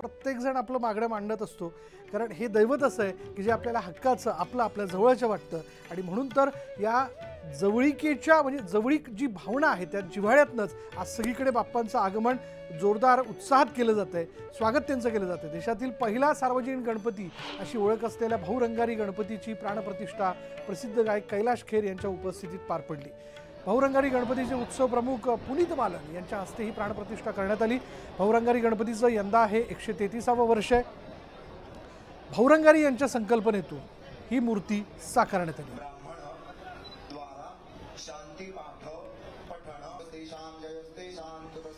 प्रत्येकजण आपलं मागणं मांडत असतो, कारण हे दैवत असं आहे की जे आपल्याला हक्काचं आपल्या जवळचं वाटतं. आणि म्हणून तर या जवळीकेच्या म्हणजे जवळीक जी भावना आहे त्या जिव्हाळ्यातनंच आज सगळीकडे बाप्पांचं आगमन जोरदार उत्साहात केलं जात आहे, स्वागत त्यांचं केलं जातं. देशातील पहिला सार्वजनिक गणपती अशी ओळख असलेल्या भाऊरंगारी गणपतीची प्राणप्रतिष्ठा प्रसिद्ध गायक कैलाश खेर यांच्या उपस्थितीत पार पडली. भाऊरंगारी गणपतीचे उत्सव प्रमुख पुनीत बालन यांच्या हस्ते ही प्राणप्रतिष्ठा करण्यात आली. भाऊरंगारी गणपतीचं यंदा हे 133वं वर्ष आहे. भाऊरंगारी यांच्या संकल्पनेतून ही मूर्ती साकारण्यात आली.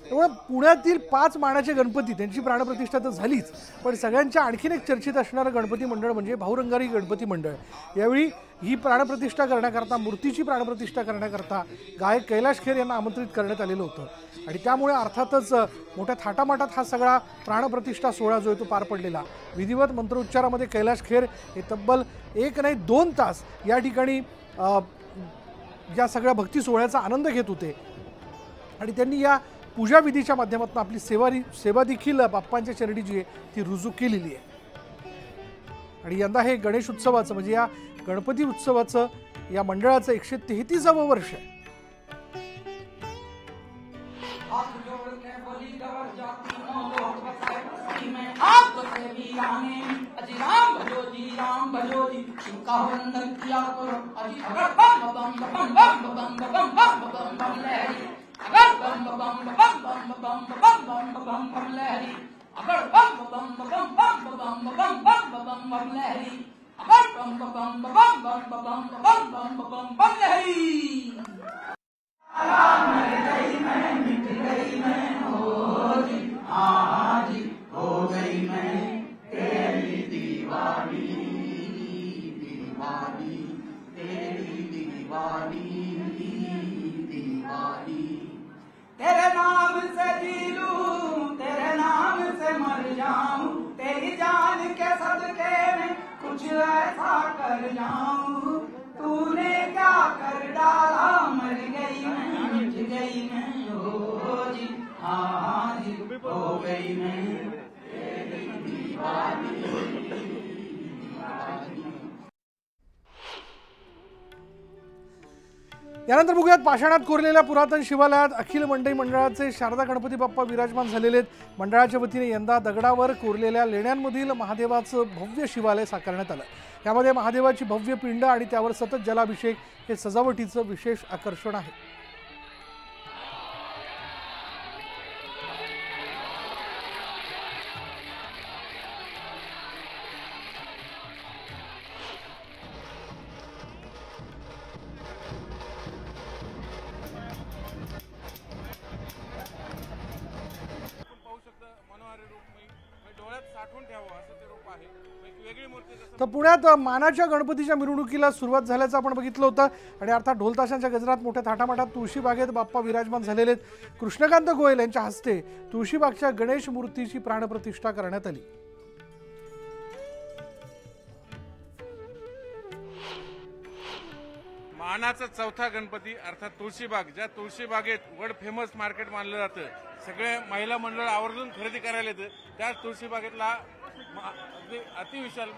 त्यामुळे पुण्यातील 5 मानाचे गणपती त्यांची प्राणप्रतिष्ठा तर झालीच, पण सगळ्यांच्या आणखीन एक चर्चेत असणारं गणपती मंडळ म्हणजे भाऊरंगारी गणपती मंडळ. यावेळी ही प्राणप्रतिष्ठा करण्याकरता, मूर्तीची प्राणप्रतिष्ठा करण्याकरता गायक कैलाश खेर यांना आमंत्रित करण्यात आलेलं होतं. आणि त्यामुळे अर्थातच मोठ्या थाटामाटात हा सगळा प्राणप्रतिष्ठा सोहळा जो आहे तो पार पडलेला. विधिवत मंत्रोच्चारामध्ये कैलाश खेर हे तब्बल 1 नाही 2 तास या ठिकाणी या सगळ्या भक्ती सोहळ्याचा आनंद घेत होते. आणि त्यांनी या पूजा विधीच्या माध्यमातून आपली सेवा देखील बाप्पांच्या चरणी जी आहे ती रुजू केलेली आहे. आणि यंदा हे गणेश उत्सवाचं म्हणजे या गणपती उत्सवाचं या मंडळाचं 133वं वर्ष आहे. तेरे नाम से जी लूं, तेरे नाम से मर जाऊं, तेरी जान के सदके में कुछ ऐसा कर जाऊं. तूने क्या कर डाला, मर गई मैं, मिट गई मैं, हो जी हाँ जी, हो गई मैं तेरी दीवानी. यानंतर बघूयात पाषाणात कोरलेल्या पुरातन शिवालयात अखिल मंडई मंडळाचे शारदा गणपती बाप्पा विराजमान झालेले आहेत. मंडळाच्या वतीने यंदा दगडावर कोरलेल्या लेण्यांमधील महादेवाचं भव्य शिवालय साकारण्यात आलं. यामध्ये महादेवाची भव्य पिंड आणि त्यावर सतत जलाभिषेक हे सजावटीचं विशेष आकर्षण आहे. तर पुण्यात मानाच्या गणपतीच्या मिरवणुकीला सुरुवात झाल्याचं आपण बघितलं होतं. आणि अर्थात ढोल ताशांच्या गजरात मोठ्या थाटामाटात तुळशीबागेत बाप्पा विराजमान झालेले आहेत. कृष्णकांत गोयल यांच्या हस्ते तुळशीबागच्या गणेश मूर्तीची प्राणप्रतिष्ठा करण्यात आली. मानाचा चौथा गणपती अर्थात तुळशीबाग, ज्या तुळशीबागेत वर्ल्ड फेमस मार्केट मानलं जातं, सगळे महिला मंडळ आवर्जून खरेदी करायला येतं, त्या तुळशीबागेतला अतिविशाल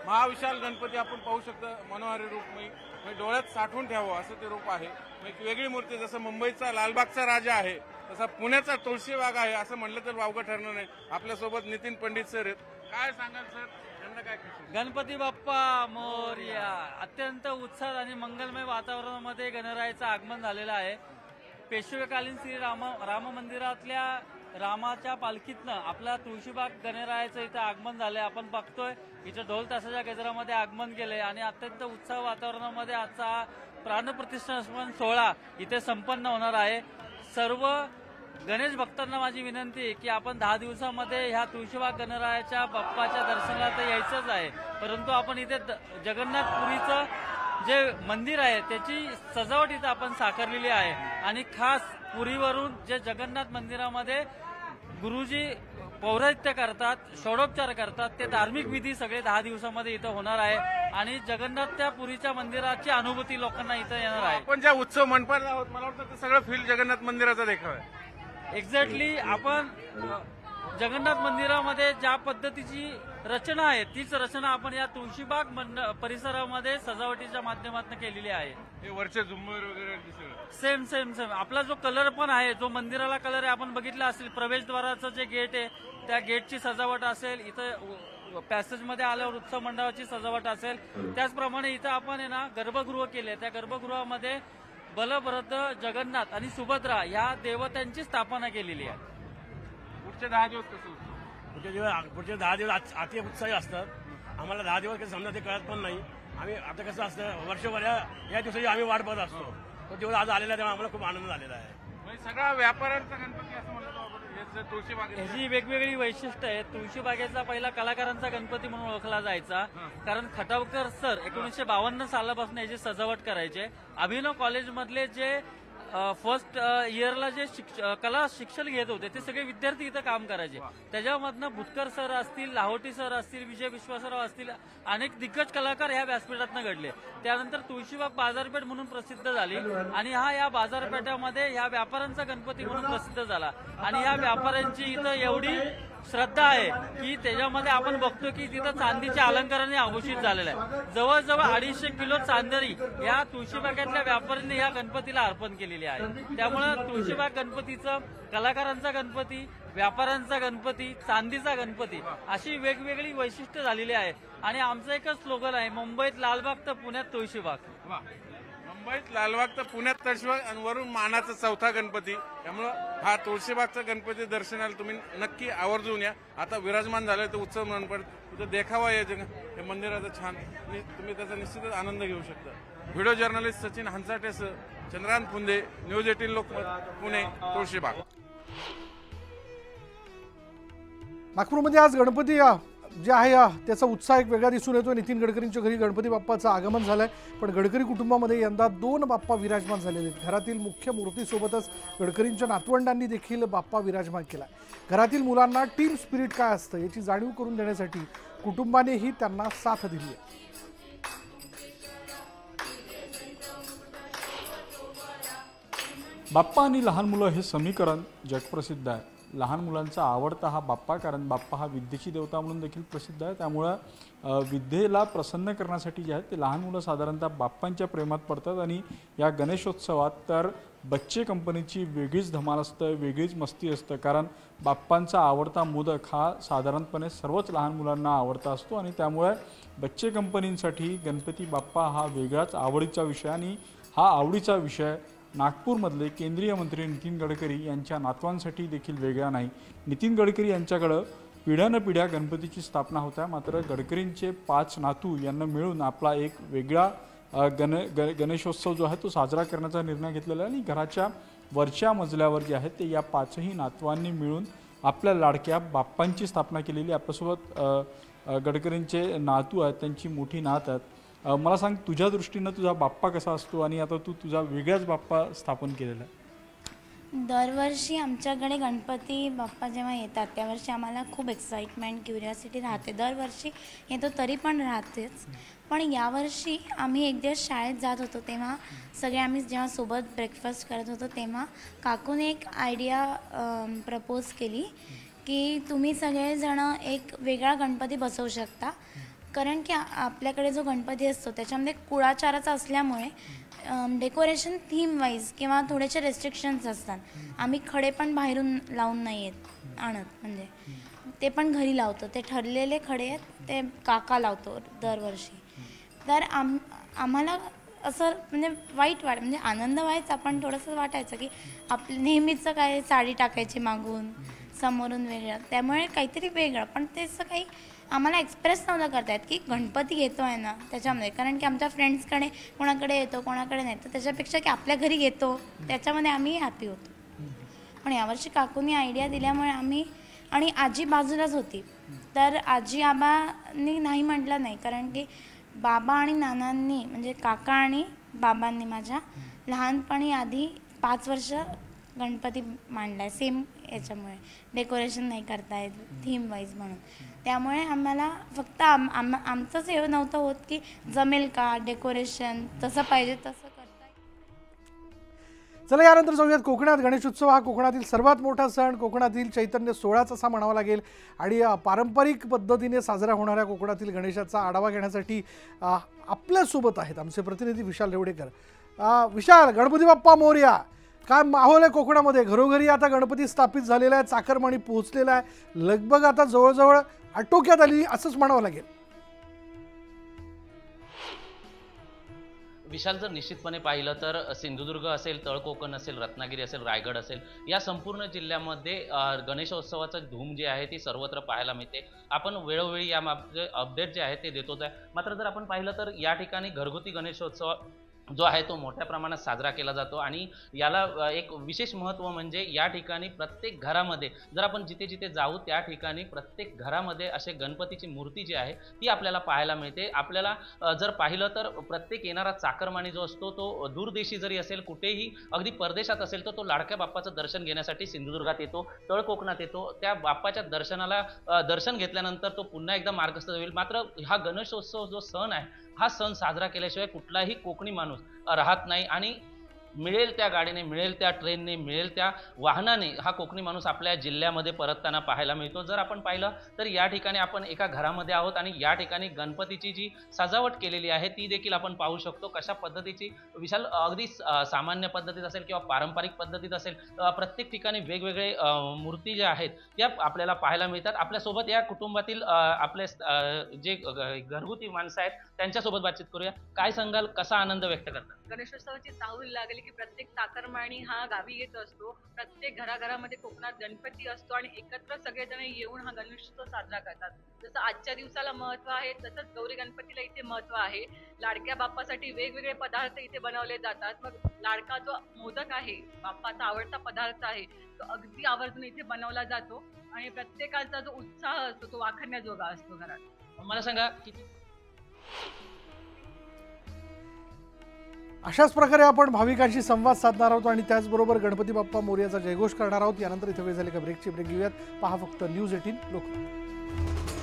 महाविशाल गणपती आपण पाहू शकतो. मनोहारी रूपमयी डोळ्यात साठवून ठेवावं असं ते रूप आहे. एक वेगळी मूर्ती, जसं मुंबईचा लालबागचा राजा आहे तसा पुण्याचा तुळशीबाग आहे असं म्हणलं तर वावगं ठरणार नाही. आपल्यासोबत नितीन पंडित सर आहेत. काय सांगाल सर, त्यांना काय? गणपती बाप्पा मोरया. अत्यंत उत्साह आणि मंगलमय वातावरणामध्ये गणरायाचं आगमन झालेलं आहे. पेशवेकालीन श्री राम मंदिरातल्या रामाच्या पालखीतनं आपला तुळशीबाग गणरायाचं इथं आगमन झालंय. आपण बघतोय इथं ढोल ताशाच्या गजरामध्ये आगमन केलंय आणि अत्यंत उत्साह वातावरणामध्ये आजचा प्राणप्रतिष्ठा सोहळा इथे संपन्न होणार आहे. सर्व गणेश भक्तांना माझी विनंती आहे की आपण 10 दिवसामध्ये ह्या तुळशीबाग गणरायाच्या बाप्पाच्या दर्शनाला तर यायचंच आहे, परंतु आपण इथे जगन्नाथपुरीचं जे मंदिर आहे त्याची सजावट इथं आपण साकारलेली आहे. आणि खास पुरीवरून जे जगन्नाथ मंदिरामध्ये गुरुजी पौरोहित्य करतात, षोडोपचार करतात, ते धार्मिक विधी सगळे 10 दिवसामध्ये इथं होणार आहे. आणि जगन्नाथ त्या पुरीच्या मंदिराची अनुभूती लोकांना इथं येणार आहे. आपण ज्या उत्सव मंडपात आहोत, मला वाटतं ते सगळं फील जगन्नाथ मंदिराचा देखावा आहे. एक्झॅक्टली. आपण जगन्नाथ मंदिरामध्ये ज्या पद्धतीची रचना आहे तीच रचना आपण या तुळशीबाग परिसरामध्ये सजावटीच्या माध्यमातून केलेली आहे. हे वरचे झुंबर वगैरे दिसलं सेम सेम सेम आपला जो कलर पण आहे, जो मंदिराला कलर आहे, आपण बघितलं असेल प्रवेशद्वाराचं जे गेट आहे त्या गेटची सजावट असेल, इथं पॅसेजमध्ये आल्यावर उत्सव मंडळाची सजावट असेल, त्याचप्रमाणे इथं आपण आहे ना गर्भगृह केले. त्या गर्भगृहामध्ये बलभद्र, जगन्नाथ आणि सुभद्रा या देवतांची स्थापना केलेली आहे. पुढचे 10 दिवस कसं होतं? पुढचे 10 दिवस अति उत्साही असतात. आम्हाला 10 दिवस काही समजा ते कळत पण नाही. आम्ही आता कसं असतं वर्षभर या दिवसाची आम्ही वाट बघत असतो. तो दिवस आज आलेला तेव्हा आम्हाला खूप आनंद झालेला आहे. म्हणजे सगळा व्यापाऱ्यांचा गणपती असं म्हणतो आपण तुळशीबागेत. ह्याची वेगवेगळी वैशिष्ट्य आहेत. तुळशीबागेचा पहिला कलाकारांचा गणपती म्हणून ओळखला जायचा, कारण खटावकर सर 1952 सालापासून याची सजावट करायचे. अभिनव कॉलेजमधले जे फर्स्ट इयरला जे कला शिक्षण घेत होते ते सगळे विद्यार्थी इथं काम करायचे. त्याच्यामधनं भुतकर सर असतील, लाहोटी सर असतील, विजय विश्वासराव असतील, अनेक दिग्गज कलाकार ह्या व्यासपीठातनं घडले. त्यानंतर तुळशीबाग बाजारपेठ म्हणून प्रसिद्ध झाली आणि या बाजारपेठामध्ये ह्या व्यापाऱ्यांचा गणपती म्हणून प्रसिद्ध झाला. आणि या व्यापाऱ्यांची इथं एवढी श्रद्धा आहे की त्याच्यामध्ये आपण बघतो की तिथं चांदीच्या अलंकाराने आभूषित झालेलं आहे. जवळजवळ 250 किलो चांदरी या तुळशीबागेतल्या व्यापाऱ्यांनी या गणपतीला अर्पण केलेली आहे. त्यामुळे तुळशीबाग गणपतीचं कलाकारांचा गणपती, व्यापाऱ्यांचा गणपती, चांदीचा गणपती अशी वेगवेगळी वैशिष्ट्य झालेली आहे. आणि आमचं एकच स्लोगन आहे, मुंबईत लालबाग तर पुण्यात तुळशीबाग. मुंबईत लालबाग तर पुण्यात तुळशीबाग आणि वरून मानाचा 4था गणपती. त्यामुळं हा तुळशीबागचा गणपती दर्शनाला तुम्ही नक्की आवर्जून या. आता विराजमान झालं तर उत्सव म्हणून तिथं देखावा या मंदिराचा छान, तुम्ही त्याचा निश्चितच आनंद घेऊ शकता. व्हिडिओ जर्नलिस्ट सचिन हंसाटेसह चंद्रकांत फुंदे, न्यूज 18 लोकमत, पुणे, तुळशीबाग. नागपूरमध्ये आज गणपती जे आहे त्याचा उत्साह एक वेगळा दिसून येतो. नितीन गडकरींच्या घरी गणपती बाप्पाचं आगमन झालंय, पण गडकरी कुटुंबामध्ये यंदा 2 बाप्पा विराजमान झालेले आहेत. घरातील मुख्य मूर्तीसोबतच गडकरींच्या नातवंडांनी देखील बाप्पा विराजमान केला. घरातील मुलांना टीम स्पिरिट काय असतं याची जाणीव करून देण्यासाठी कुटुंबानेही त्यांना साथ दिली आहे. बाप्पा आणि लहान मुलं हे समीकरण जगप्रसिद्ध आहे. लहान मुलांचा आवडता हा बाप्पा, कारण बाप्पा हा विद्येची देवता म्हणून देखील प्रसिद्ध आहे. त्यामुळं विद्येला प्रसन्न करण्यासाठी जे आहे ते लहान मुलं साधारणतः बाप्पांच्या प्रेमात पडतात. आणि या गणेशोत्सवात तर बच्चे कंपनीची वेगळीच धमाल असतं, वेगळीच मस्ती असतं, कारण बाप्पांचा आवडता मोदक हा साधारणपणे सर्वच लहान मुलांना आवडता असतो. आणि त्यामुळे बच्चे कंपनींसाठी गणपती बाप्पा हा वेगळाच आवडीचा विषय. आणि हा आवडीचा विषय नागपूरमधले केंद्रीय मंत्री नितीन गडकरी यांच्या नातवांसाठी देखील वेगळा नाही. नितीन गडकरी यांच्याकडं पिढ्यानपिढ्या गणपतीची स्थापना होत्या, मात्र गडकरींचे 5 नातू यांना मिळून आपला एक वेगळा गणेशोत्सव जो आहे तो साजरा करण्याचा निर्णय घेतलेला आहे. आणि घराच्या वरच्या मजल्यावर जे आहे ते या 5ही नातवांनी मिळून आपल्या लाडक्या बाप्पांची स्थापना केलेली. आपल्यासोबत गडकरींचे नातू आहेत, त्यांची मोठी नात आहेत. मला सांग, तुझ्या दृष्टीनं तुझा बाप्पा कसा असतो आणि आता तू तुझा वेगळाच बाप्पा स्थापन केलेला आहे? दरवर्षी आमच्याकडे गणपती बाप्पा जेव्हा येतात त्यावर्षी आम्हाला खूप एक्साइटमेंट, क्युरिओसिटी राहते. दरवर्षी येतो तरी पण राहतेच. पण यावर्षी आम्ही एक दिवस शाळेत जात होतो तेव्हा सगळे आम्ही जेव्हा सोबत ब्रेकफास्ट करत होतो तेव्हा काकूने एक आयडिया प्रपोज केली की तुम्ही सगळेजण एक वेगळा गणपती बसवू शकता. कारण की आपल्याकडे जो गणपती असतो त्याच्यामध्ये कुळाचाराचा असल्यामुळे डेकोरेशन थीम वाईज किंवा थोडेसे रेस्ट्रिक्शन्स असतात. आम्ही खडे पण बाहेरून लावून नाही आणत, म्हणजे ते पण घरी लावतो. ते ठरलेले खडे आहेत ते काका लावतो दरवर्षी. तर आम्हाला असं म्हणजे म्हणजे आनंद व्हायचा, पण थोडंसं वाटायचं की आपलं नेहमीचं काय साडी टाकायची मागून समोरून वेगळं, त्यामुळे काहीतरी वेगळं. पण ते असं काही आम्हाला एक्सप्रेस नव्हतं करता येत की गणपती येतो आहे ना त्याच्यामध्ये. कारण की आमच्या फ्रेंड्सकडे कोणाकडे येतो कोणाकडे नाही, तर त्याच्यापेक्षा की आपल्या घरी येतो त्याच्यामध्ये आम्ही हॅपी होतो. पण यावर्षी काकूंनी आयडिया दिल्यामुळे आम्ही, आणि आजी बाजूलाच होती, तर आजी आबांनी नाही म्हटलं नाही. कारण की बाबा आणि नानांनी म्हणजे काका आणि बाबांनी माझ्या लहानपणी आधी 5 वर्ष गणपती मांडला आहे सेम याच्यामुळे. डेकोरेशन नाही करता येत थीम वाईज म्हणून. त्यामुळे आम्हाला फक्त आमचंच हे नव्हतं होत की जमेल का डेकोरेशन तसं पाहिजे तसं करता. चला यानंतर जाऊयात कोकणात. गणेशोत्सव हा कोकणातील सर्वात मोठा सण, कोकणातील चैतन्य सोहळाच असा म्हणावा लागेल. आणि पारंपरिक पद्धतीने साजरा होणाऱ्या कोकणातील गणेशाचा आढावा घेण्यासाठी आपल्यासोबत आहेत आमचे प्रतिनिधी विशाल रेवडेकर. विशाल, गणपती बाप्पा मोरया, काय माहोल आहे कोकणामध्ये? घरोघरी आता गणपती स्थापित झालेला आहे, चाकरमानी पोहोचलेला आहे, लगबग आता जवळजवळ आटोक्यात आली असंच म्हणावं लागेल. विशाल, जर निश्चितपणे पाहिलं तर सिंधुदुर्ग असेल, तळकोकण असेल, रत्नागिरी असेल, रायगड असेल, या संपूर्ण जिल्ह्यामध्ये गणेशोत्सवाचं धूम जी आहे ती सर्वत्र पाहायला मिळते. आपण वेळोवेळी या अपडेट जे आहे ते देतोच आहे. मात्र जर आपण पाहिलं तर या ठिकाणी घरगुती गणेशोत्सव जो आहे तो मोठ्या प्रमाणात साजरा केला जातो आणि याला एक विशेष महत्त्व म्हणजे या ठिकाणी प्रत्येक घरामध्ये जर आपण जिथे जिथे जाऊ त्या ठिकाणी प्रत्येक घरामध्ये असे गणपतीची मूर्ती जी आहे ती आपल्याला पाहायला मिळते. आपल्याला जर पाहिलं तर प्रत्येक येणारा चाकरमानी जो असतो तो दूरदेशी जरी असेल, कुठेही अगदी परदेशात असेल तर तो लाडक्या बाप्पाचं दर्शन घेण्यासाठी सिंधुदुर्गात येतो, तळकोकणात येतो. त्या बाप्पाच्या दर्शनाला दर्शन घेतल्यानंतर तो पुन्हा एकदा मार्गस्थ होईल. मात्र हा गणेशोत्सव जो सण आहे हा सण साजरा केल्याशिवाय कुठलाही कोकणी माणूस राहत नाही आणि मिळेल त्या गाडीने, मिळेल त्या ट्रेनने, मिळेल त्या वाहनाने हा कोकणी माणूस आपल्या जिल्ह्यामध्ये परतताना पाहायला मिळतो. जर आपण पाहिलं तर या ठिकाणी आपण एका घरामध्ये आहोत आणि या ठिकाणी गणपतीची जी सजावट केलेली आहे ती देखील आपण पाहू शकतो. कशा पद्धतीची विशाल, अगदी सामान्य पद्धतीत असेल किंवा पारंपरिक पद्धतीत असेल, प्रत्येक ठिकाणी वेगवेगळे मूर्ती ज्या आहेत त्या आपल्याला पाहायला मिळतात. आपल्यासोबत या कुटुंबातील आपले जे घरगुती माणसं आहेत त्यांच्यासोबत बातचीत करूया. काय सांगाल, कसा आनंद व्यक्त करतात? गणेशोत्सवाची चाहूल लागली की प्रत्येक चाकरमानी हा गावी येत असतो. प्रत्येक घराघरामध्ये कोकणात गणपती असतो आणि एकत्र सगळेजण येऊन हा गणेशोत्सव साजरा करतात. जसं आजच्या दिवसाला महत्व आहे तसंच गौरी गणपतीला इथे महत्व आहे. लाडक्या बाप्पासाठी वेगवेगळे पदार्थ इथे बनवले जातात. मग लाडका जो मोदक आहे, बाप्पाचा आवडता पदार्थ आहे, तो अगदी आवर्जून इथे बनवला जातो आणि प्रत्येकाचा जो उत्साह असतो तो वाखाणण्याजोगा असतो घरात. मला सांगा किती अशाच प्रकारे आपण भाविकांशी संवाद साधणार आहोत आणि त्याचबरोबर गणपती बाप्पा मोरयाचा जयघोष करणार आहोत. यानंतर इथे वेळ झाली का ब्रेकची. ब्रेक घेऊयात. पहा फक्त न्यूज 18 लोकमत.